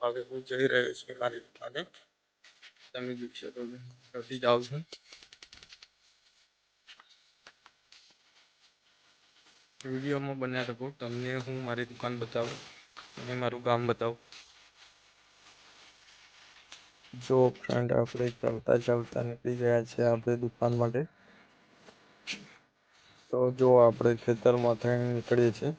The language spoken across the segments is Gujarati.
હવે હું જઈ રહ્યો છું મારી દુકાને. તમે જોઈ શકો છો, જલ્દી જાઉં છું. વિડીયોમાં બન્યા રહો, તમને હું મારી દુકાન બતાવું અને મારું ગામ બતાવું. જો ફ્રેન્ડ, આપણે ચાલતા ચાલતા નીકળી ગયા છે આપણે દુકાન માટે. તો જો આપણે ખેતરમાં થઈને નીકળીએ છીએ.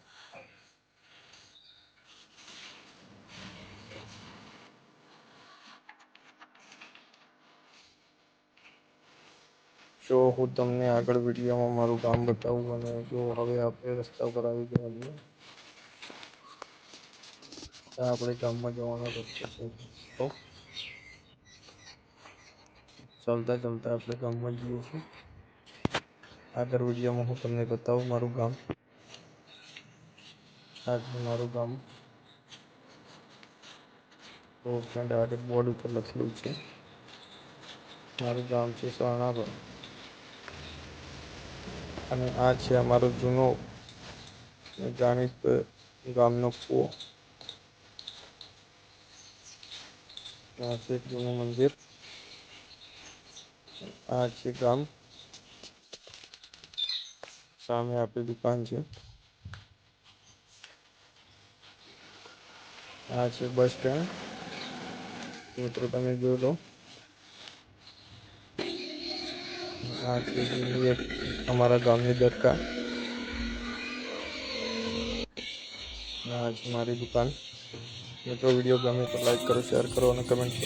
જો હું તમને આગળ વિડીયોમાં મારું ગામ બતાવું અને જો હવે આપણે રસ્તા પર આવી ગયા છીએ. આપણે ગામમાં જવાનો રસ્તો છે. તો ચાલતા ચાલતા આપણે ગામમાં જઈએ છીએ. આગળ વિડીયોમાં હું તમને બતાવું મારું ગામ. આ છે મારું ગામ. તો ફ્રેન્ડ, આગળ બોર્ડ ઉપર લખેલું છે મારું ગામ છે શરણાપર. અને આ છે અમારો જૂનો જાણીતો ગામનો કૂવો. આ છે જૂનું મંદિર. આ છે ગામ. સામે આપણી દુકાન છે. આ છે બસ સ્ટેન્ડ. મિત્રો તમે જોઈ લો. આ છે એક અમારા ગામની દરગાહ. આ છે મારી દુકાન. મિત્રો વિડીયો ગમે તો લાઈક કરો, શેર કરો અને કમેન્ટ કરો.